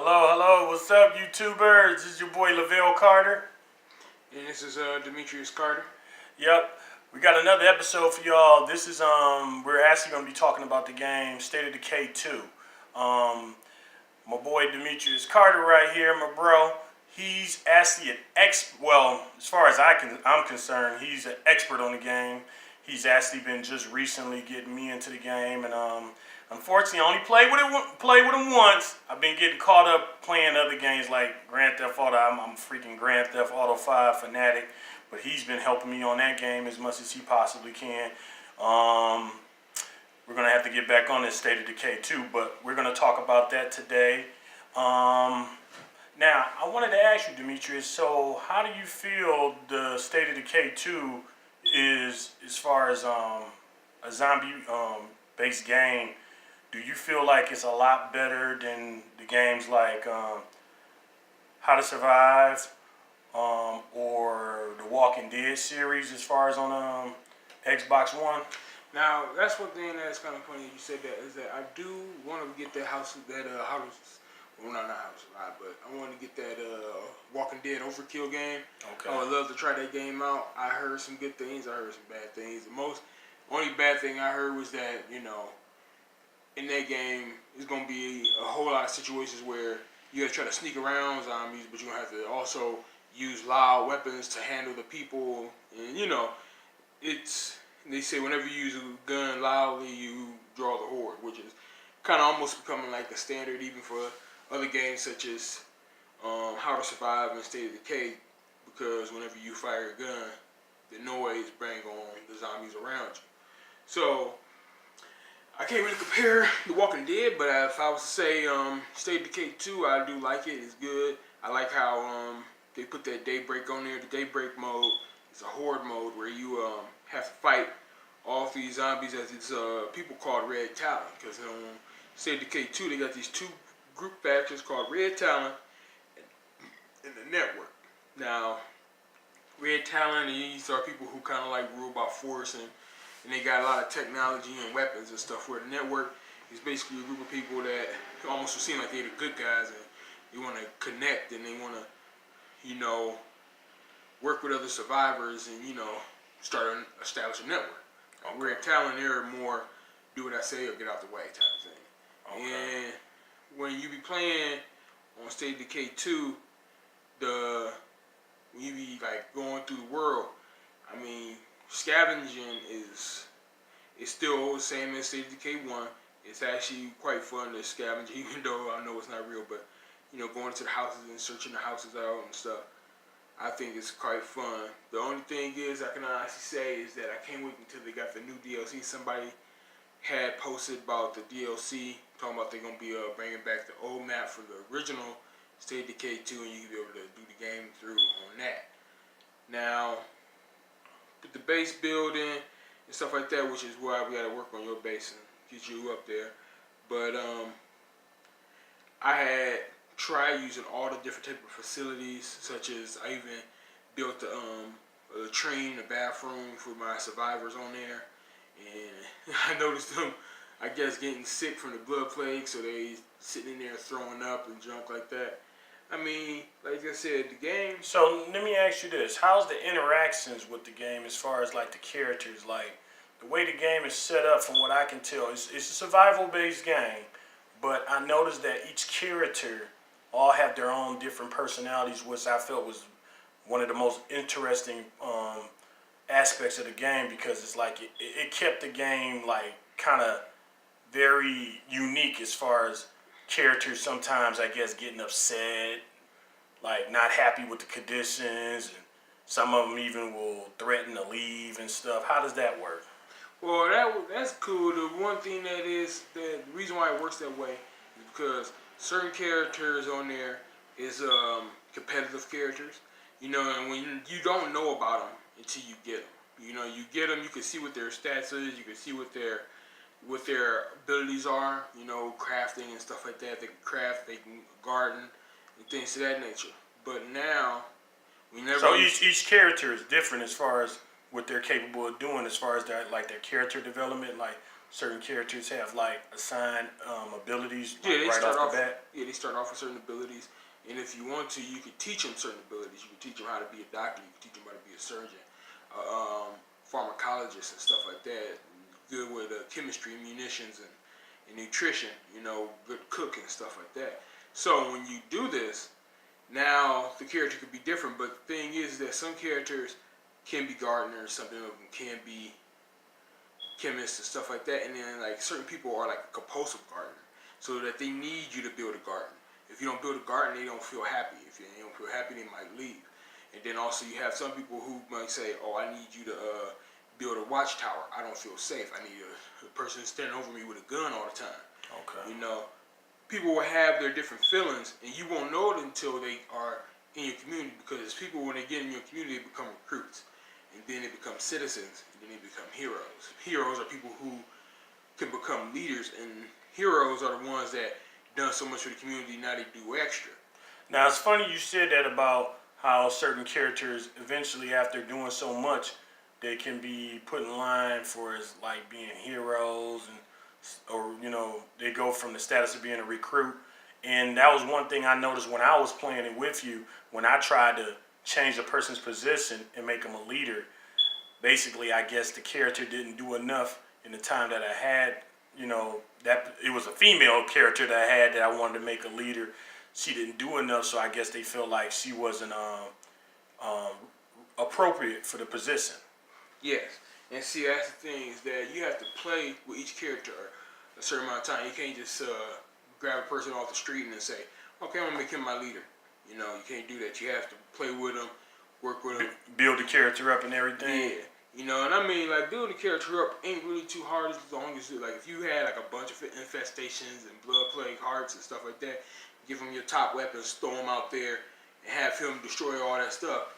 Hello, what's up, YouTubers? This is your boy Lavelle Carter. And this is Demetrius Carter. Yep, we got another episode for y'all. This is we're actually gonna be talking about the game State of Decay 2. My boy Demetrius Carter right here, my bro. He's actually as far as I'm concerned, he's an expert on the game. He's actually been just recently getting me into the game, and unfortunately, I only played with him once. I've been getting caught up playing other games like Grand Theft Auto. I'm freaking Grand Theft Auto 5 fanatic, but he's been helping me on that game as much as he possibly can. We're gonna have to get back on this State of Decay 2, but we're gonna talk about that today. Now, I wanted to ask you, Demetrius, so how do you feel the State of Decay 2 is as far as a zombie based game? Do you feel like it's a lot better than the games like How to Survive or the Walking Dead series as far as on Xbox One? Now, that's one thing that's kind of funny you said that, is that I do want to get well, not House of Live, but I want to get that Walking Dead Overkill game. Okay. I would love to try that game out. I heard some good things. I heard some bad things. The only bad thing I heard was that, in that game, it's going to be a whole lot of situations where you got to try to sneak around zombies, but you're going to have to also use loud weapons to handle the people. And, they say whenever you use a gun loudly, you draw the horde, which is kind of almost becoming like the standard even for other games such as How to Survive and State of Decay, because whenever you fire a gun, the noise brings on the zombies around you. So, I can't really compare The Walking Dead, but if I was to say State of Decay 2, I do like it. It's good. I like how they put that Daybreak on there. The Daybreak mode is a horde mode where you have to fight all these zombies as it's people called Red Talon. Because State of Decay 2, they got these two group factions called Red Talon and the Network. Now, Red Talon, these are people who kind of like rule by force, and they got a lot of technology and weapons and stuff, where the Network is basically a group of people that almost seem like they're the good guys, and they want to connect, and they want to, work with other survivors and, establish a network. Okay. Red Talon, they're more do what I say or get out the way type of thing. Okay. And when you be playing on State of Decay 2, when you be like going through the world, I mean, scavenging is still the same as State of Decay 1. It's actually quite fun to scavenge, even though I know it's not real, but going to the houses and searching the houses out and stuff, I think it's quite fun. The only thing is, I can honestly say, is that I can't wait until they got the new DLC. Somebody had posted about the DLC, talking about they're going to be bringing back the old map for the original State of Decay 2, and you can be able to do the game through on that. Now, with the base building and stuff like that, which is why we got to work on your base and get you up there. But I had tried using all the different type of facilities, such as I even built a train, a bathroom for my survivors on there. And I noticed them, I guess, getting sick from the blood plague, so they sitting in there throwing up and junk like that. I mean, like I said, the game... So, let me ask you this. How's the interactions with the game as far as, like, the characters? Like, the way the game is set up, from what I can tell, it's a survival-based game, but I noticed that each character all have their own different personalities, which I felt was one of the most interesting aspects of the game, because it's like it kept the game like kind of very unique as far as characters sometimes, I guess, getting upset, like not happy with the conditions, and some of them even will threaten to leave and stuff. How does that work? Well, that's cool. The one thing the reason why it works that way is because certain characters on there is competitive characters, and when you don't know about them until you get them. You get them, you can see what their stats is, you can see what their abilities are, crafting and stuff like that. They can craft, they can garden, and things of that nature. But now, So each character is different as far as what they're capable of doing, as far as their character development. Like, certain characters have like assigned abilities Yeah, they right start off off. the bat? Yeah, they start off with certain abilities, and if you want to, you could teach them certain abilities. You could teach them how to be a doctor. You could teach them how to be a surgeon, pharmacologist, and stuff like that. Good with chemistry, munitions, and nutrition. You know, good cook and stuff like that. So when you do this, now the character could be different. But the thing is that some characters can be gardeners. Some of them can be chemists and stuff like that, and then like certain people are like a compulsive gardener, so that they need you to build a garden. If you don't build a garden, they don't feel happy. If they don't feel happy, they might leave. And then also you have some people who might say, "Oh, I need you to build a watchtower. I don't feel safe. I need a person standing over me with a gun all the time." Okay. You know, people will have their different feelings, and you won't know it until they are in your community, because people, when they get in your community, they become recruits, and then they become citizens, and then they become heroes. Heroes are people who can become leaders, and heroes are the ones that done so much for the community, now they do extra. Now it's funny you said that about how certain characters eventually, after doing so much, they can be put in line for as like being heroes, and or they go from the status of being a recruit. And that was one thing I noticed when I was playing it with you. When I tried to change a person's position and make them a leader, basically I guess the character didn't do enough in the time that I had. That it was a female character that I had that I wanted to make a leader. She didn't do enough, so I guess they felt like she wasn't um, appropriate for the position. Yes, and see, that's the thing, is that you have to play with each character a certain amount of time. You can't just grab a person off the street and then say, "Okay, I'm gonna make him my leader." You can't do that. You have to play with them, work with them, Build the character up and everything. Yeah, and I mean, like, building a character up ain't really too hard, as long as like if you had like a bunch of infestations and blood plague hearts and stuff like that, give him your top weapons, throw him out there, and have him destroy all that stuff.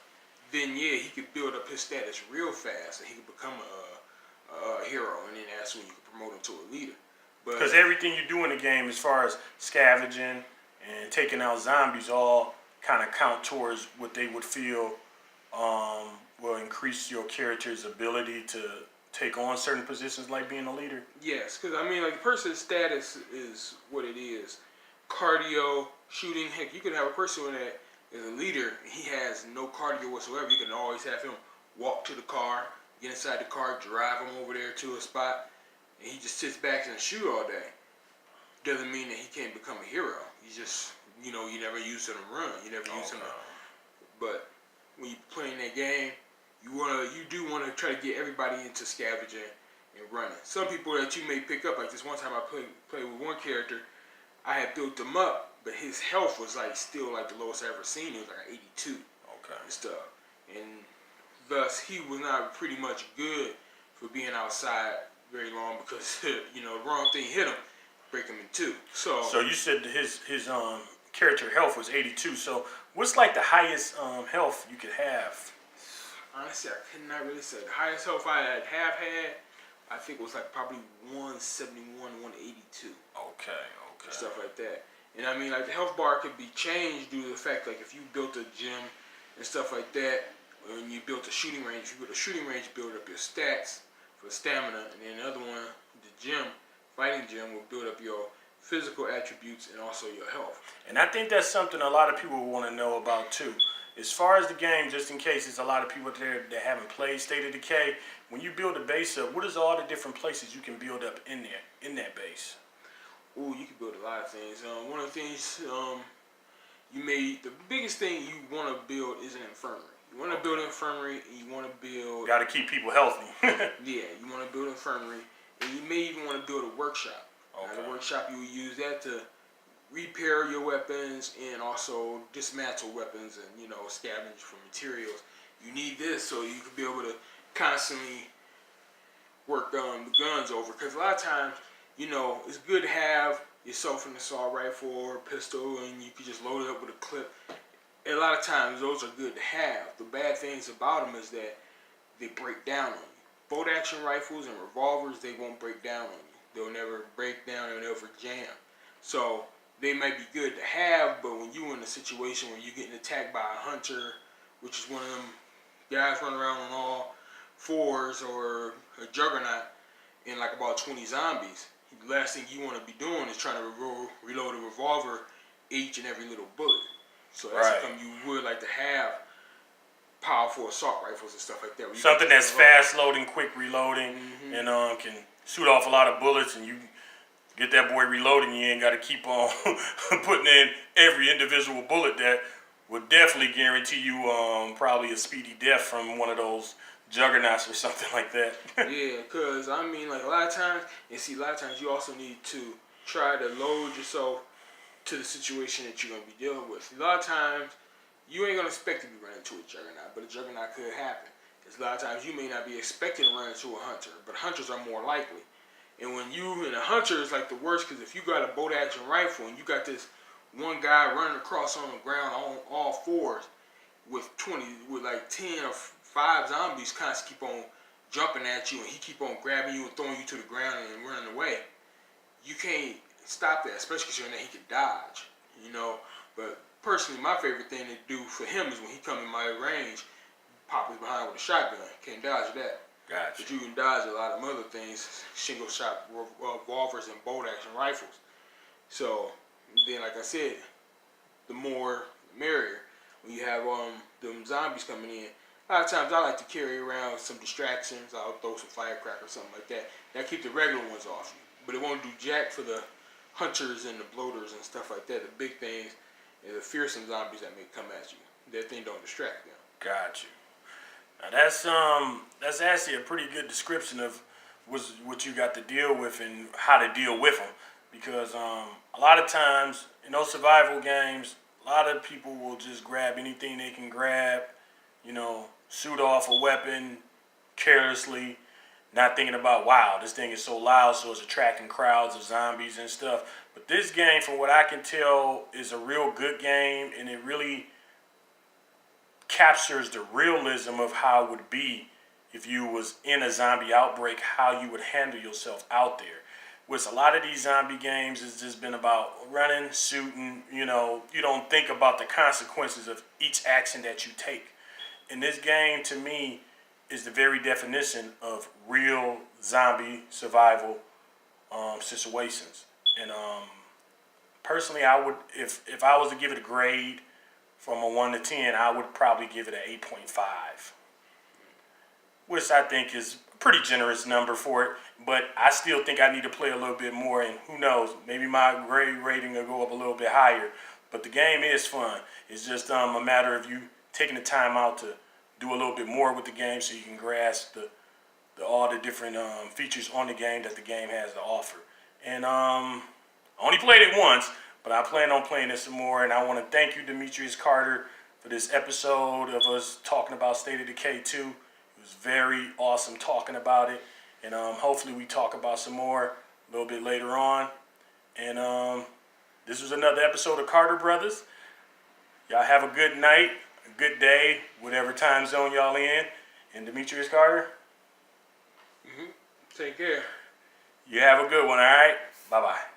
Then yeah, he could build up his status real fast, and he could become a hero, and then that's when you could promote him to a leader. Because everything you do in the game, as far as scavenging and taking out zombies, all kind of count towards what they would feel will increase your character's ability to take on certain positions, like being a leader. Yes, because I mean, like, the person's status is what it is. Cardio, shooting. Heck, you could have a person that is a leader. He has no cardio whatsoever. You can always have him walk to the car, get inside the car, drive him over there to a spot, and he just sits back and shoot all day. Doesn't mean that he can't become a hero. He's just, you never use him to run. You never use him to. But when you playing that game, you do want to try to get everybody into scavenging and running. Some people that you may pick up, like this one time I played with one character, I had built him up, but his health was like still like the lowest I ever seen. It was like 82. Okay. And stuff. And thus he was not pretty much good for being outside very long, because the wrong thing hit him, break him in two. So you said his character health was 82. So what's like the highest health you could have? Honestly, I could not really say. The highest health I have had, I think it was like probably 171, 182. Okay. Stuff like that. And I mean, like, the health bar could be changed due to the fact, like, if you built a gym and stuff like that, when you built a shooting range, if you built a shooting range, build up your stats for stamina, and then the other one, the gym, fighting gym, will build up your physical attributes and also your health. And I think that's something a lot of people want to know about too. As far as the game, just in case there's a lot of people there that haven't played State of Decay, when you build a base up, what is all the different places you can build up in that base? Ooh, you can build a lot of things. One of the things the biggest thing you want to build is an infirmary. You want to build an infirmary, and you want to build. Got to keep people healthy. Yeah, you want to build an infirmary, and you may even want to build a workshop. Okay. Now, the workshop, you will use that to repair your weapons and also dismantle weapons and scavenge for materials. You need this so you can be able to constantly work the guns over, because a lot of times, it's good to have yourself an assault rifle or a pistol, and you can just load it up with a clip. And a lot of times those are good to have. The bad things about them is that they break down on you. Bolt action rifles and revolvers, they won't break down on you. They'll never break down, they'll never jam. So they might be good to have, but when you're in a situation where you're getting attacked by a hunter, which is one of them guys running around on all fours, or a juggernaut, in like about 20 zombies, the last thing you want to be doing is trying to reload a revolver each and every little bullet. So that's Right. something you would like to have powerful assault rifles and stuff like that. Something that's fast loading, quick reloading, and can shoot off a lot of bullets, and you get that boy reloading. You ain't got to keep on putting in every individual bullet. That would definitely guarantee you probably a speedy death from one of those juggernauts or something like that. Yeah, because I mean, like a lot of times you also need to try to load yourself to the situation that you're going to be dealing with. A lot of times you ain't going to expect to be running into a juggernaut, but a juggernaut could happen. Because a lot of times you may not be expecting to run into a hunter, but hunters are more likely. And when you in a hunter is like the worst, because if you got a bolt action rifle and you got this one guy running across on the ground on all fours with like 10 or 5 zombies constantly keep on jumping at you, and he keep on grabbing you and throwing you to the ground and running away, you can't stop that, especially because you're in there, he can dodge, you know. But personally, my favorite thing to do for him is when he come in my range, pop his behind with a shotgun. Can't dodge that. Gotcha. But you can dodge a lot of other things, single shot revolvers and bolt action rifles. So then, like I said, the more the merrier. When you have them zombies coming in, a lot of times I like to carry around some distractions. I'll throw some firecrackers or something like that. That keep the regular ones off you. But it won't do jack for the hunters and the bloaters and stuff like that. The big things and the fearsome zombies that may come at you. That thing don't distract them. Got you. Now that's actually a pretty good description of what you got to deal with and how to deal with them. Because a lot of times in those survival games, a lot of people will just grab anything they can grab, you know, shoot off a weapon carelessly, not thinking about, wow, this thing is so loud, so it's attracting crowds of zombies and stuff. But this game, from what I can tell, is a real good game, and it really captures the realism of how it would be if you was in a zombie outbreak, how you would handle yourself out there. With a lot of these zombie games, it's just been about running, shooting, you know, you don't think about the consequences of each action that you take. And this game, to me, is the very definition of real zombie survival situations. And personally, I would, if I was to give it a grade from a 1 to 10, I would probably give it an 8.5, which I think is a pretty generous number for it. But I still think I need to play a little bit more, and who knows, maybe my grade rating will go up a little bit higher. But the game is fun. It's just a matter of you taking the time out to do a little bit more with the game so you can grasp all the different features on the game that the game has to offer. And I only played it once, but I plan on playing it some more. And I want to thank you, Demetrius Carter, for this episode of us talking about State of Decay 2. It was very awesome talking about it. And hopefully we talk about some more a little bit later on. And this was another episode of Carter Brothers. Y'all have a good night, a good day, whatever time zone y'all in. And Demetrius Carter, Take care. you have a good one, all right? Bye-bye.